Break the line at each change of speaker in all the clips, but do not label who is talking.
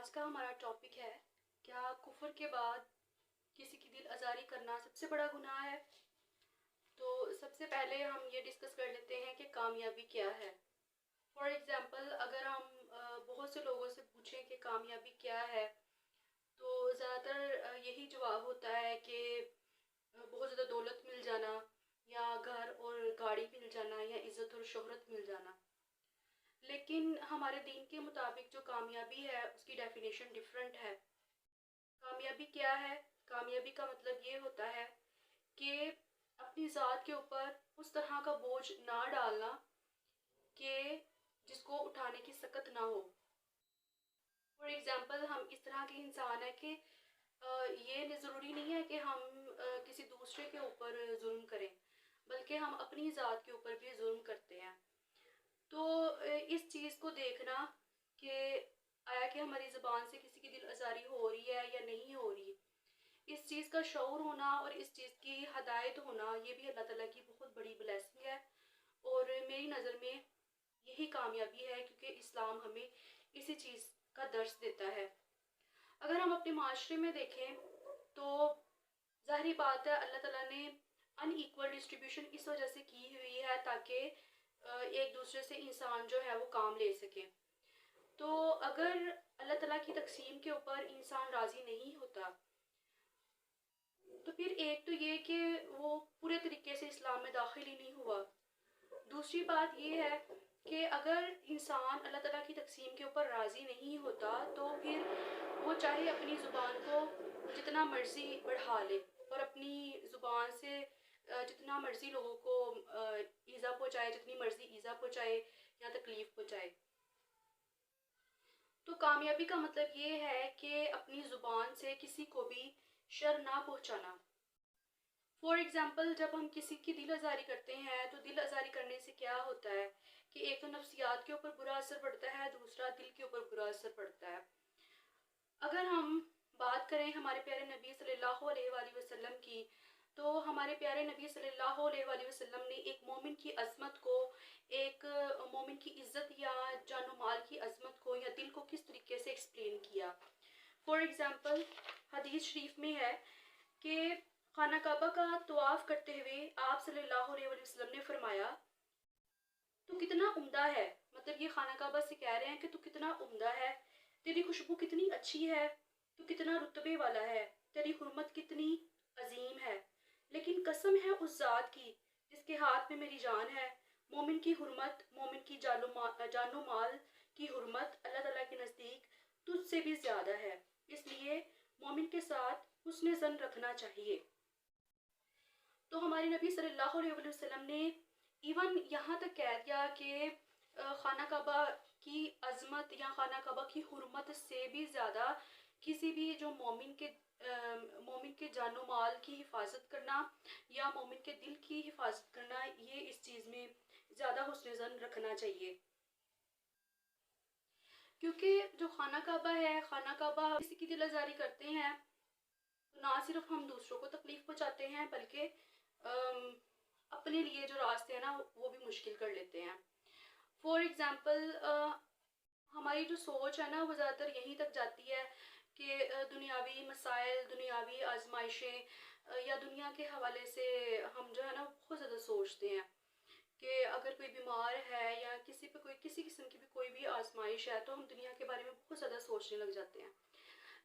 आज का हमारा टॉपिक है, क्या कुफर के बाद किसी की दिल आज़ारी करना सबसे बड़ा गुनाह है। तो सबसे पहले हम ये डिस्कस कर लेते हैं कि कामयाबी क्या है। फॉर एग्ज़ाम्पल, अगर हम बहुत से लोगों से पूछें कि कामयाबी क्या है, तो ज़्यादातर यही जवाब होता है कि बहुत ज़्यादा दौलत मिल जाना, या घर और गाड़ी मिल जाना, या इज़्ज़त और शोहरत मिल जाना। लेकिन हमारे दीन के मुताबिक जो कामयाबी है उसकी डेफिनेशन डिफरेंट है। कामयाबी क्या है? कामयाबी का मतलब ये होता है कि अपनी ज़ात के ऊपर उस तरह का बोझ ना डालना कि जिसको उठाने की सकत ना हो। फॉर एग्ज़ाम्पल, हम इस तरह के इंसान है कि ये ज़रूरी नहीं है कि हम किसी दूसरे के ऊपर जुल्म करें, बल्कि हम अपनी ज़ात के ऊपर भी जुल्म करते हैं। तो इस चीज़ को देखना कि आया कि हमारी ज़ुबान से किसी की दिल आज़ारी हो रही है या नहीं हो रही, इस चीज़ का शऊर होना और इस चीज़ की हदायत होना, ये भी अल्लाह ताला की बहुत बड़ी ब्लेसिंग है। और मेरी नज़र में यही कामयाबी है, क्योंकि इस्लाम हमें इसी चीज़ का दर्स देता है। अगर हम अपने माशरे में देखें तो ज़ाहिर बात है, अल्लाह ताला ने अनइक्वल डिस्ट्रीब्यूशन इस वजह से की हुई है ताकि एक दूसरे से इंसान जो है वो काम ले सके। तो अगर अल्लाह ताला की तकसीम के ऊपर इंसान राज़ी नहीं होता, तो फिर एक तो ये कि वो पूरे तरीके से इस्लाम में दाखिल ही नहीं हुआ। दूसरी बात ये है कि अगर इंसान अल्लाह ताला की तकसीम के ऊपर राज़ी नहीं होता, तो फिर वो चाहे अपनी ज़ुबान को जितना मर्ज़ी बढ़ा ले और अपनी ज़ुबान से जितना मर्ज़ी लोगों को ईज़ा पहुँचाए, जितनी मर्ज़ी ईज़ा पहुँचाए या तकलीफ़ पहुँचाए। तो कामयाबी का मतलब ये है कि अपनी ज़ुबान से किसी को भी शर ना पहुँचाना। फॉर एग्ज़ाम्पल, जब हम किसी की दिल आज़ारी करते हैं तो दिल आज़ारी करने से क्या होता है कि एक तो नफ्सियात के ऊपर बुरा असर पड़ता है, दूसरा दिल के ऊपर बुरा असर पड़ता है। अगर हम बात करें हमारे प्यारे नबी सल्लल्लाहु अलैहि वसल्लम की, तो हमारे प्यारे नबी सल्लल्लाहु अलैहि वसल्लम ने एक मोमिन की अज़मत को, एक मोमिन की इज़्ज़त या जानो माल की अज़मत को या दिल को किस तरीके से एक्सप्लेन किया। फॉर एग्ज़ाम्पल, हदीस शरीफ में है कि खाना काबा का तवाफ़ करते हुए आप सल्लल्लाहु अलैहि वसल्लम ने फरमाया, तू कितना उम्दा है। मतलब ये खाना काबा से कह रहे हैं कि तू कितना उम्दा है, तेरी खुशबू कितनी अच्छी है, तू कितना रुतबे वाला है, तेरी हुर्मत कितनी अजीम है। लेकिन कसम है उस ज़ात की जिसके हाथ में मेरी जान है, मोमिन की हुर्मत, मोमिन की जानो माल की हुर्मत अल्लाह ताला के नज़दीक तुझसे भी ज़्यादा है। इसलिए मोमिन के साथ हुस्न ज़न रखना चाहिए। तो हमारे नबी सल्लल्लाहु अलैहि वसल्लम ने इवन यहाँ तक कह दिया कि खाना काबा की अज़मत या खाना काबा की हुर्मत से भी ज़्यादा किसी भी जो मोमिन के जानो माल की हिफाजत करना या मोमिन के दिल की हिफाजत करना, ये इस चीज़ में ज़्यादा हुस्न ज़न रखना चाहिए। क्योंकि जो खाना काबा है, खाना काबा किसी की दिल आज़ारी करते हैं तो ना सिर्फ हम दूसरों को तकलीफ पहुंचाते हैं, बल्कि अपने लिए जो रास्ते हैं ना वो भी मुश्किल कर लेते हैं। फॉर एग्ज़ाम्पल, हमारी जो सोच है ना वो ज़्यादातर यहीं तक जाती है कि दुनियावी मसाइल, दुनियावी आजमाइशें या दुनिया के हवाले से हम जो है ना बहुत ज़्यादा सोचते हैं कि अगर कोई बीमार है या किसी पे कोई किसी किस्म की भी कोई भी आजमाइश है, तो हम दुनिया के बारे में बहुत ज़्यादा सोचने लग जाते हैं।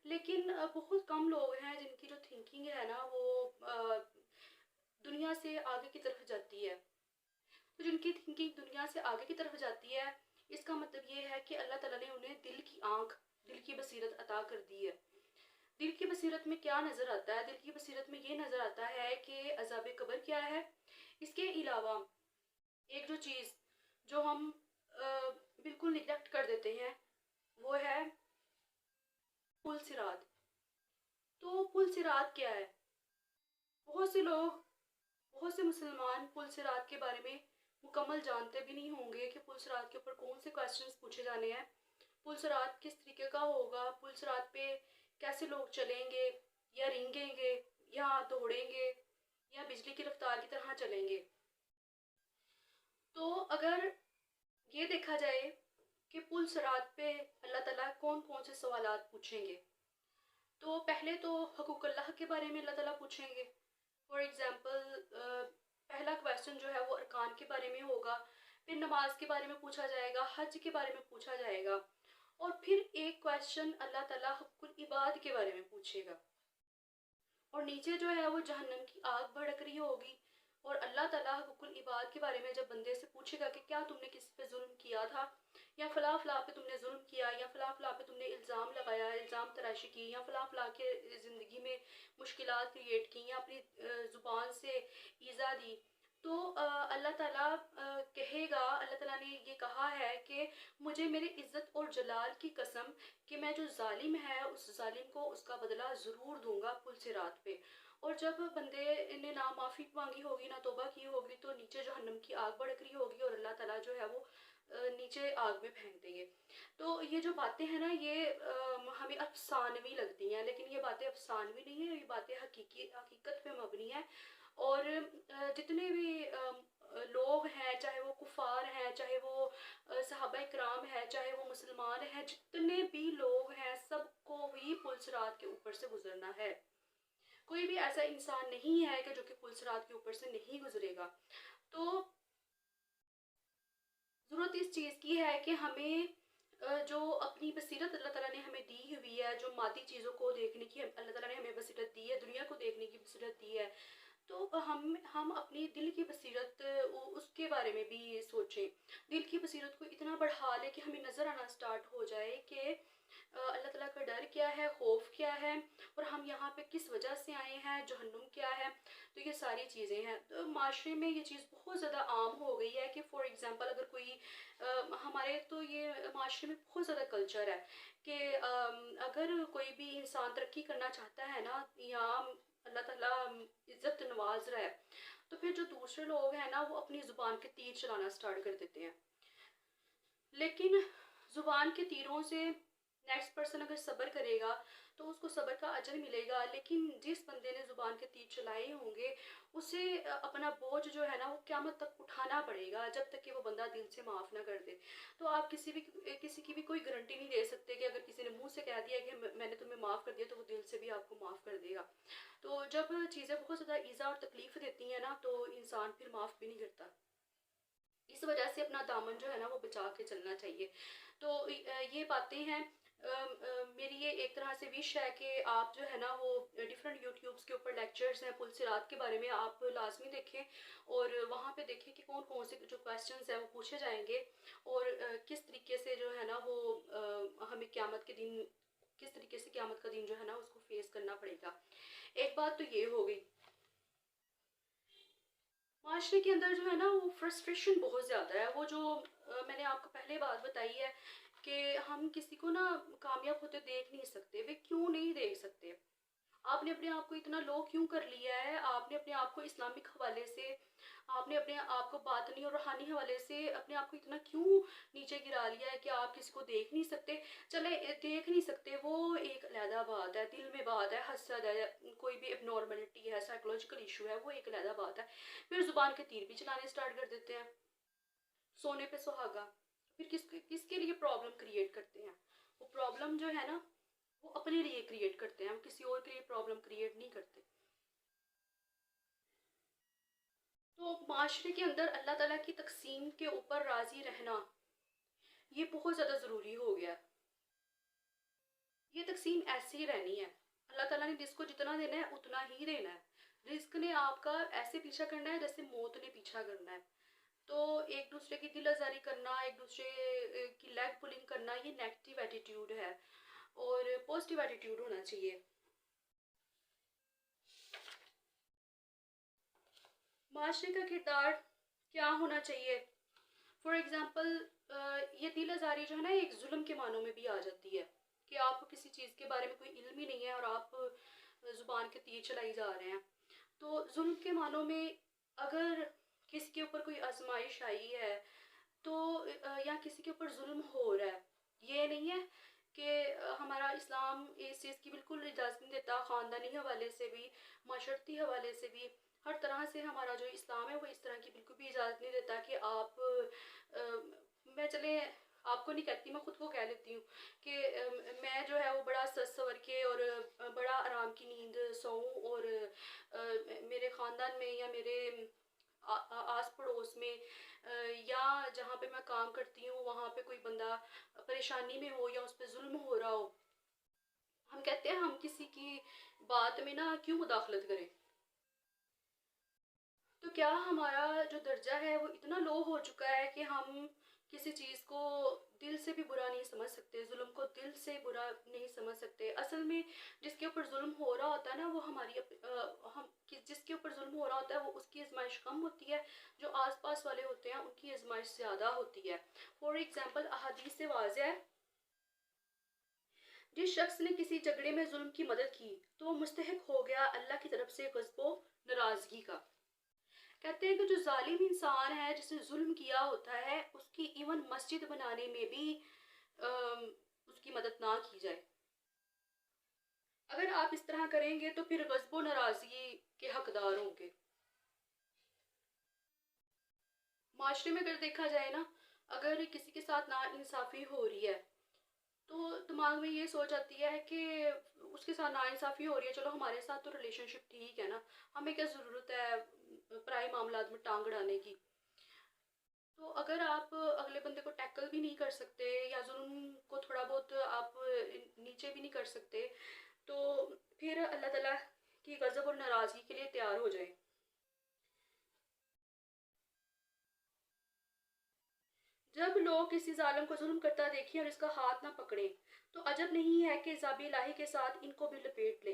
लेकिन बहुत कम लोग हैं जिनकी जो थिंकिंग है ना वो दुनिया से आगे की तरफ जाती है। तो जिनकी थिंकिंग दुनिया से आगे की तरफ जाती है, इसका मतलब ये है कि अल्लाह ताला ने उन्हें दिल की आँख, दिल की बसीरत अता कर दी है। दिल की बसीरत में क्या नज़र आता है? दिल की बसीरत में ये नज़र आता है कि अज़ाब कब्र क्या है। इसके अलावा एक जो चीज़ जो हम बिल्कुल निगलेक्ट कर देते हैं वो है पुल सिरात। तो पुल सिरात क्या है? बहुत से लोग, बहुत से मुसलमान पुल सिरात के बारे में मुकम्मल जानते भी नहीं होंगे कि पुल सिरात के ऊपर कौन से क्वेश्चंस पूछे जाने हैं, पुल सिरात किस तरीके का होगा, पुल सिरात पे कैसे लोग चलेंगे, या रेंगेंगे, या दौड़ेंगे, या बिजली की रफ्तार की तरह चलेंगे। तो अगर ये देखा जाए कि पुल सिरात पे अल्लाह ताला कौन कौन से सवालात पूछेंगे। तो पहले तो हकूक़ अल्लाह के बारे में अल्लाह ताला पूछेंगे। फॉर एग्ज़ाम्पल पहला क्वेश्चन जो है वो अरकान के बारे में होगा, फिर नमाज के बारे में पूछा जाएगा, हज के बारे में पूछा जाएगा, और फिर एक क्वेश्चन अल्लाह ताला हक़्क़ुल इबाद के बारे में पूछेगा। और नीचे जो है वो जहन्नम की आग भड़क रही होगी, और अल्लाह ताला हुक्कुल इबाद के बारे में जब बंदे से पूछेगा कि क्या तुमने किसी पे जुल्म किया था, या फ़ला फ़ला पे तुमने जुल्म किया, या फ़ला फ़ला पे तुमने इल्ज़ाम लगाया, इल्ज़ाम तराशी की, या फ़ला फ़ला के ज़िंदगी में मुश्किलात क्रिएट की, या अपनी ज़ुबान से ईज़ा दी, तो अल्लाह ताला कहेगा, अल्लाह ताला ने ये कहा है कि मुझे मेरे इज़्ज़त और जलाल की कसम कि मैं जो ज़ालिम है उस ज़ालिम को उसका बदला ज़रूर दूंगा पुल सिरात पे। और जब बंदे ने ना माफ़ी मांगी होगी, ना तौबा की होगी, तो नीचे जहन्नम की आग भड़क रही होगी और अल्लाह ताला जो है वो नीचे आग में फेंक देंगे। तो ये जो बातें हैं ना, ये हमें अफसानवी लगती हैं, लेकिन ये बातें अफसानवी नहीं है, ये बातें हकीकत पे मबनी है। और जितने भी लोग हैं, चाहे वो कुफ़ार हैं, चाहे वो सहाबा इकराम है, चाहे वो मुसलमान हैं, जितने भी लोग हैं सबको ही पुल सिरात के ऊपर से गुजरना है। कोई भी ऐसा इंसान नहीं है कि जो कि पुल सिरात के ऊपर से नहीं गुजरेगा। तो ज़रूरत इस चीज़ की है कि हमें जो अपनी बसीरत अल्लाह ताला ने हमें दी हुई है, जो मादी चीज़ों को देखने की अल्लाह ताला ने हमें बसीरत दी है, दुनिया को देखने की बसीरत दी है, तो हम अपनी दिल की बसीरत उसके बारे में भी सोचें। दिल की बसीरत को इतना बढ़ा लें कि हमें नज़र आना स्टार्ट हो जाए कि अल्लाह ताला का डर क्या है, खौफ क्या है, और हम यहाँ पे किस वजह से आए हैं, जहन्नुम क्या है। तो ये सारी चीज़ें हैं। तो माशरे में ये चीज़ बहुत ज़्यादा आम हो गई है कि फ़ॉर एग्ज़ाम्पल अगर कोई हमारे तो ये माशरे में बहुत ज़्यादा कल्चर है कि अगर कोई भी इंसान तरक्की करना चाहता है ना, या अल्लाह ताला इज़्ज़त नवाज रहा है, तो फिर जो दूसरे लोग हैं ना, वो अपनी ज़ुबान के तीर चलाना स्टार्ट कर देते हैं। लेकिन ज़ुबान के तीरों से नेक्स्ट पर्सन अगर सब्र करेगा तो उसको सब्र का अजर मिलेगा, लेकिन जिस बंदे ने ज़ुबान के तीर चलाए होंगे उसे अपना बोझ जो है ना वो क़यामत तक उठाना पड़ेगा, जब तक कि वो बंदा दिल से माफ़ ना कर दे। तो आप किसी की भी कोई गारंटी नहीं दे सकते कि अगर किसी ने मुंह से कह दिया कि मैंने तुम्हें माफ़ कर दिया, तो वो दिल से भी आपको माफ़ कर देगा। तो जब चीज़ें बहुत ज़्यादा ईज़ा और तकलीफ़ देती हैं ना, तो इंसान फिर माफ़ भी नहीं करता। इस वजह से अपना दामन जो है ना वो बचा के चलना चाहिए। तो ये बातें हैं। मेरी ये एक तरह से विश है कि आप जो है ना वो डिफरेंट यूट्यूब्स के ऊपर लेक्चर्स हैं पुल सिरात के बारे में, आप लाजमी देखें, और वहाँ पे देखें कि कौन कौन से जो क्वेश्चंस हैं वो पूछे जाएंगे, और किस तरीके से जो है ना वो हमें क़यामत के दिन, किस तरीके से क़यामत का दिन जो है ना उसको फेस करना पड़ेगा। एक बात तो ये हो गई। माशरे के अंदर जो है ना वो फ्रस्ट्रेशन बहुत ज़्यादा है। वो जो मैंने आपको पहले बात बताई है कि हम किसी को ना कामयाब होते देख नहीं सकते। वे क्यों नहीं देख सकते? आपने अपने आप को इतना लो क्यों कर लिया है? आपने अपने आप को इस्लामिक हवाले से, आपने अपने आप को बातनी और रूहानी हवाले से अपने आप को इतना क्यों नीचे गिरा लिया है कि आप किसी को देख नहीं सकते? चले देख नहीं सकते वो एक अलहदा बात है, दिल में बात है, हसद है, कोई भी एबनॉर्मलिटी है, साइकोलॉजिकल इशू है, वो एक अलहदा बात है। फिर ज़ुबान के तीर भी चलाने स्टार्ट कर देते हैं, सोने पे सुहागा। फिर किसके किसके लिए प्रॉब्लम क्रिएट करते हैं? वो प्रॉब्लम जो है ना वो अपने लिए क्रिएट करते हैं, हम किसी और के लिए प्रॉब्लम क्रिएट नहीं करते। तो माशरे के अंदर अल्लाह ताला की तकसीम के ऊपर राज़ी रहना ये बहुत ज़्यादा ज़रूरी हो गया है। ये तकसीम ऐसे ही रहनी है। अल्लाह ताला ने जिसको जितना देना है उतना ही देना है। रिस्क ने आपका ऐसे पीछा करना है जैसे मौत ने पीछा करना है। तो एक दूसरे की दिल आज़ारी करना, एक दूसरे की लेग पुलिंग करना, ये नेगेटिव एटीट्यूड है, और पॉजिटिव एटीट्यूड होना चाहिए। माशरे का किरदार क्या होना चाहिए? फॉर एग्ज़ाम्पल ये दिल आज़ारी जो है ना एक जुल्म के मानों में भी आ जाती है कि आपको किसी चीज़ के बारे में कोई इल्म ही नहीं है और आप ज़ुबान के तीर चलाई जा रहे हैं। तो जुल्म के मानों में अगर किसी के ऊपर कोई आजमाइश आई है, तो या किसी के ऊपर जुल्म हो रहा है, ये नहीं है कि हमारा इस्लाम इस चीज़ की बिल्कुल इजाज़त नहीं देता, ख़ानदानी हवाले से भी, माशरती हवाले से भी, हर तरह से हमारा जो इस्लाम है वो इस तरह की बिल्कुल भी इजाज़त नहीं देता कि आप मैं चले आपको नहीं कहती, मैं खुद को कह लेती हूँ कि मैं जो है वो बड़ा सज संवर के और बड़ा आराम की नींद सोऊं, और मेरे ख़ानदान में या मेरे आस पड़ोस में या जहाँ पे मैं काम करती हूँ वहाँ पे कोई बंदा परेशानी में हो या उस पर जुल्म हो रहा हो। हम कहते हैं हम किसी की बात में ना क्यों मुदाखलत करें। तो क्या हमारा जो दर्जा है वो इतना लो हो चुका है कि हम किसी चीज़ को दिल से भी बुरा नहीं समझ सकते, जुल्म को दिल से बुरा नहीं समझ सकते। असल में जिसके ऊपर जुल्म हो रहा होता है ना, वो जिसके ऊपर जुल्म हो रहा होता है वो उसकी आजमाइश कम होती है, जो आसपास वाले होते हैं उनकी आजमाइश ज़्यादा होती है। फॉर एग्जाम्पल अहादीस से वाज़ेह है, जिस शख्स ने किसी झगड़े में जुल्म की मदद की तो वो मुस्तहिक हो गया अल्लाह की तरफ से गज़बो नाराज़गी का। कहते हैं कि जो जालिम इंसान है जिसने जुल्म किया होता है उसकी इवन मस्जिद बनाने में भी उसकी मदद ना की जाए। अगर आप इस तरह करेंगे तो फिर गज़बो नाराज़गी के हकदार होंगे। माशरे में अगर देखा जाए ना, अगर किसी के साथ ना इंसाफ़ी हो रही है तो दिमाग में ये सोच आती है कि उसके साथ नाइंसाफ़ी हो रही है, चलो हमारे साथ तो रिलेशनशिप ठीक है ना, हमें क्या ज़रूरत है पराए मामलात में टांग अड़ाने की। तो अगर आप अगले बंदे को टैकल भी नहीं कर सकते या जुल्म को थोड़ा बहुत आप नीचे भी नहीं कर सकते, तो फिर अल्लाह ताला की गज़ब और नाराज़गी के लिए तैयार हो जाए। जब लोग किसी जालिम को जुल्म करता देखें और इसका हाथ ना पकड़े तो अजब नहीं है कि ज़ाबी इलाही के साथ इनको भी लपेट ले।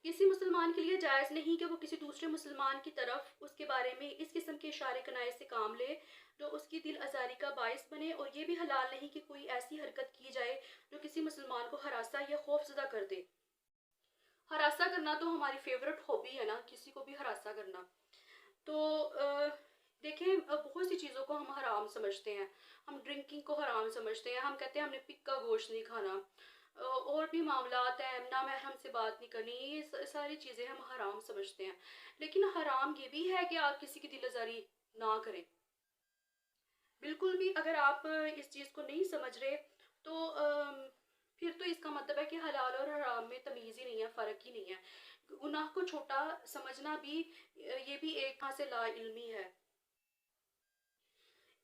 किसी मुसलमान के लिए जायज़ नहीं कि वो किसी दूसरे मुसलमान की तरफ उसके बारे में इस किस्म के इशारे कनाए से काम ले जो उसकी दिल आज़ारी का बायस बने, और ये भी हलाल नहीं कि कोई ऐसी हरकत की जाए जो किसी मुसलमान को हरासा या खौफजदा कर दे। हरासा करना तो हमारी फेवरेट हॉबी है ना, किसी को भी हरासा करना। तो देखें, बहुत सी चीज़ों को हम हराम समझते हैं। हम ड्रिंकिंग को हराम समझते हैं, हम कहते हैं हमने पिक का गोश्त नहीं खाना, और भी मामलात हैं, ना महरम से बात नहीं करनी, ये सारी चीज़ें हम हराम समझते हैं। लेकिन हराम ये भी है कि आप किसी की दिल आज़ारी ना करें। बिल्कुल भी अगर आप इस चीज़ को नहीं समझ रहे तो फिर तो इसका मतलब है कि हलाल और हराम में तमीज़ ही नहीं है, फ़र्क ही नहीं है। गुनाह को छोटा समझना भी ये भी एक तरह से लाइल्मी है।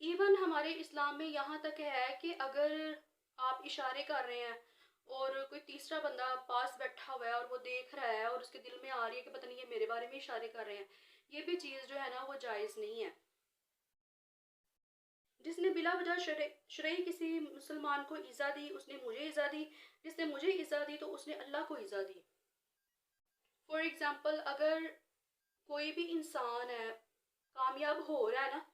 इवन हमारे इस्लाम में यहाँ तक है कि अगर आप इशारे कर रहे हैं और कोई तीसरा बंदा पास बैठा हुआ है और वो देख रहा है और उसके दिल में आ रही है कि पता नहीं ये मेरे बारे में इशारे कर रहे हैं, ये भी चीज़ जो है ना वो जायज़ नहीं है। जिसने बिला वजह शरई किसी मुसलमान को ईज़ा दी उसने मुझे ईज़ा दी, जिसने मुझे ईज़ा दी तो उसने अल्लाह को ईज़ा दी। फॉर एग्ज़ाम्पल अगर कोई भी इंसान है कामयाब हो रहा है ना,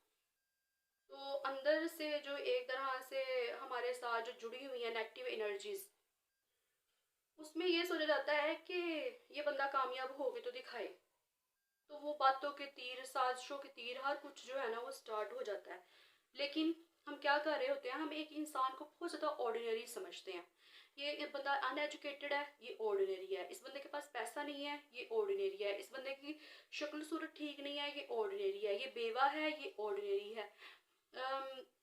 तो अंदर से जो एक तरह से हमारे साथ जो जुड़ी हुई है नेगेटिव एनर्जीज, उसमें ये सोचा जाता है कि ये बंदा कामयाब हो के तो दिखाए, तो वो बातों के तीर, साजिशों के तीर, हर कुछ जो है ना वो स्टार्ट हो जाता है। लेकिन हम क्या कर रहे होते हैं, हम एक इंसान को बहुत ज़्यादा ऑर्डिनरी समझते हैं। ये बंदा अनएजुकेटेड है, ये ऑर्डिनरी है। इस बंदे के पास पैसा नहीं है, ये ऑर्डिनरी है। इस बंदे की शक्ल सूरत ठीक नहीं है, ये ऑर्डिनरी है। ये बेवा है, ये ऑर्डिनरी है।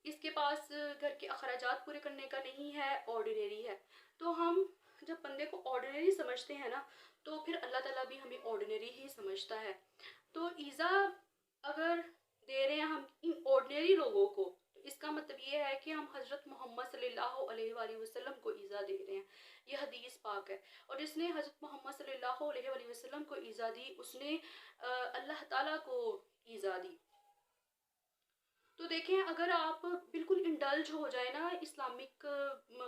इसके पास घर के अखराजात पूरे करने का नहीं है, ऑर्डिनरी है। तो हम जब बंदे को ऑर्डिनरी समझते हैं ना, तो फिर अल्लाह ताला भी हमें ऑर्डिनरी ही समझता है। तो ईज़ा अगर दे रहे हैं हम इन ऑर्डिनरी लोगों को, तो इसका मतलब ये है कि हम हज़रत मोहम्मद सल्लल्लाहु अलैहि वसल्लम को ईज़ा दे रहे हैं। ये हदीस पाक है। और जिसने हज़रत मोहम्मद सल्लल्लाहु अलैहि वसल्लम को ईज़ा दी उसने अल्लाह ताला को ईज़ा दी। तो देखें, अगर आप बिल्कुल इंडल्ज हो जाए ना इस्लामिक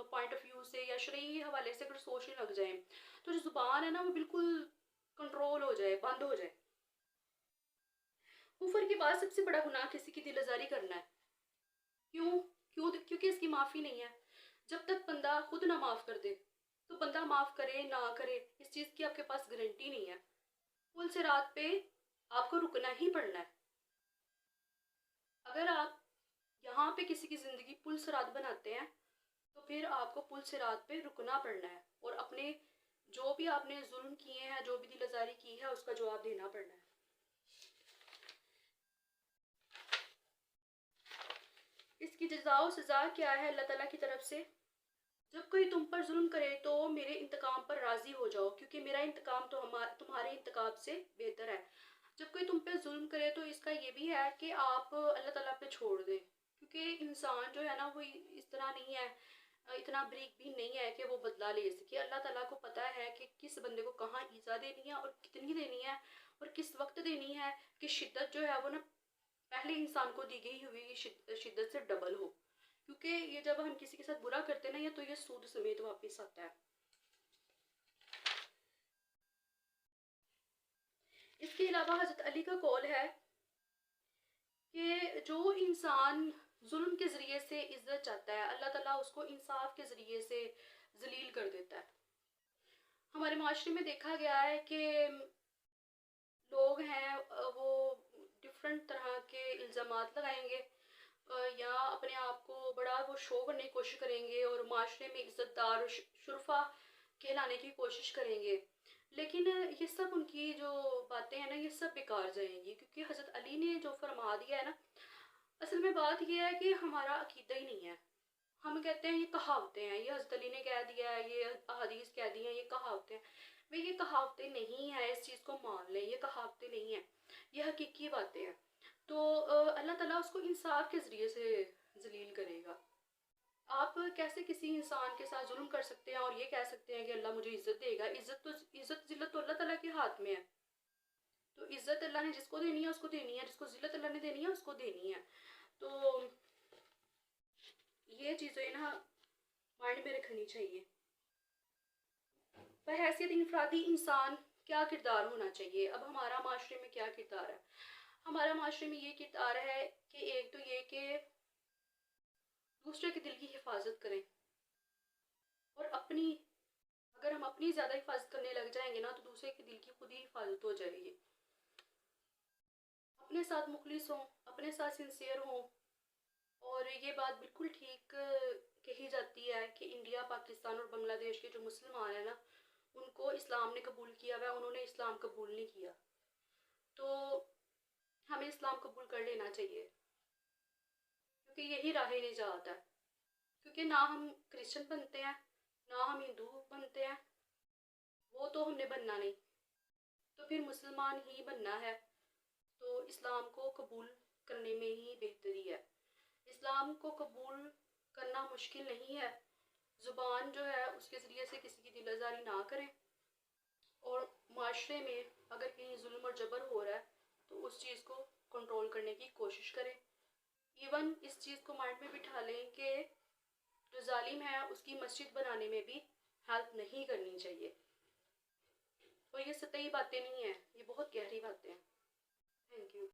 पॉइंट ऑफ व्यू से या शरई हवाले से अगर सोचने लग जाए, तो जो ज़ुबान है ना वो बिल्कुल कंट्रोल हो जाए, बंद हो जाए। कुफर के बाद सबसे बड़ा गुनाह किसी की दिल आज़ारी करना है। क्यों? क्योंकि इसकी माफ़ी नहीं है। जब तक बंदा खुद ना माफ़ कर दे, तो बंदा माफ़ करे ना करे इस चीज़ की आपके पास गारंटी नहीं है। पुल सिरात पे आपको रुकना ही पड़ना है। अगर आप यहाँ पे किसी की ज़िंदगी पुल सिरात बनाते हैं तो फिर आपको पुल सिरात पे रुकना पड़ना है और अपने जो भी आपने जुल्म किए हैं, जो भी दिल आज़ारी की है, उसका जवाब देना पड़ना है। इसकी जज़ा व सज़ा क्या है अल्लाह ताला की तरफ से? जब कोई तुम पर ज़ुल्म करे तो मेरे इंतकाम पर राज़ी हो जाओ, क्योंकि मेरा इंतकाम तो तुम्हारे इंतकाम से बेहतर है। जब कोई तुम पे ज़ुल्म करे तो इसका ये भी है कि आप अल्लाह ताला पे छोड़ दें, क्योंकि इंसान जो है ना वो इस तरह नहीं है, इतना बरीक भी नहीं है कि वो बदला ले सके। अल्लाह ताला को पता है कि किस बंदे को कहाँ ईज़ा देनी है और कितनी देनी है और किस वक्त देनी है, कि शिद्दत जो है वो ना पहले इंसान को दी गई हुई शिद्दत से डबल हो, क्योंकि ये जब हम किसी के साथ बुरा करते हैं ना, ये तो ये सूद समेत वापस आता है। इसके अलावा हज़रत अली का कौल है कि जो इंसान जुल्म के ज़रिए से इज़्ज़त चाहता है, अल्लाह ताला उसको इंसाफ के ज़रिए से जलील कर देता है। हमारे माशरे में देखा गया है कि लोग हैं वो डिफरेंट तरह के इल्ज़ामात लगाएंगे, या अपने आप को बड़ा वो शो करने की कोशिश करेंगे और माशरे में इज़्ज़तदार और शुरफा कहलाने की कोशिश करेंगे। लेकिन ये सब उनकी जो बातें हैं ना, ये सब बेकार जाएंगी, क्योंकि हज़रत अली ने जो फरमा दिया है ना, असल में बात ये है कि हमारा अकीदा ही नहीं है। हम कहते हैं ये कहावतें हैं, ये हज़रत अली ने कह दिया है, ये अहादीस कह दी हैं, ये कहावतें हैं। भाई ये कहावतें नहीं है, इस चीज़ को मान लें, ये कहावतें नहीं है, ये हकीकी बातें हैं। तो अल्लाह ताला उसको इंसाफ के ज़रिए से जलील करेगा। आप कैसे किसी इंसान के साथ जुल्म कर सकते हैं और ये कह सकते हैं कि अल्लाह मुझे इज़्ज़त देगा? इज़्ज़त ज़िल्लत तो अल्लाह ताला के हाथ में है। तो इज़्ज़त अल्लाह ने जिसको देनी है उसको देनी है, जिसको ज़िल्लत अल्लाह ने देनी है उसको देनी है। तो ये चीज़ें ना माइंड में रखनी चाहिए। बहैसियत इनफरादी इंसान क्या किरदार होना चाहिए? अब हमारा माशरे में क्या किरदार है? हमारा माशरे में ये किरदार है कि एक तो ये कि दूसरे के दिल की हिफाजत करें, और अपनी, अगर हम अपनी ज़्यादा हिफाजत करने लग जाएंगे ना, तो दूसरे के दिल की खुद ही हिफाजत हो जाएगी। अपने साथ मुखलिस हों, अपने साथ सिंसियर हों। और ये बात बिल्कुल ठीक कही जाती है कि इंडिया, पाकिस्तान और बांग्लादेश के जो मुसलमान हैं ना, उनको इस्लाम ने कबूल किया हुआ है, उन्होंने इस्लाम कबूल नहीं किया। तो हमें इस्लाम कबूल कर लेना चाहिए, क्योंकि यही राह निजात है। क्योंकि ना हम क्रिश्चियन बनते हैं, ना हम हिंदू बनते हैं, वो तो हमने बनना नहीं, तो फिर मुसलमान ही बनना है। तो इस्लाम को कबूल करने में ही बेहतरी है। इस्लाम को कबूल करना मुश्किल नहीं है। ज़ुबान जो है उसके ज़रिए से किसी की दिल आज़ारी ना करें, और माशरे में अगर कहीं जुल्म और जबर हो रहा है तो उस चीज़ को कंट्रोल करने की कोशिश करें। इवन इस चीज़ को माइंड में बिठा लें कि जो जालिम है उसकी मस्जिद बनाने में भी हेल्प नहीं करनी चाहिए। और ये सतही बातें नहीं है, ये बहुत गहरी बातें हैं। Thank you.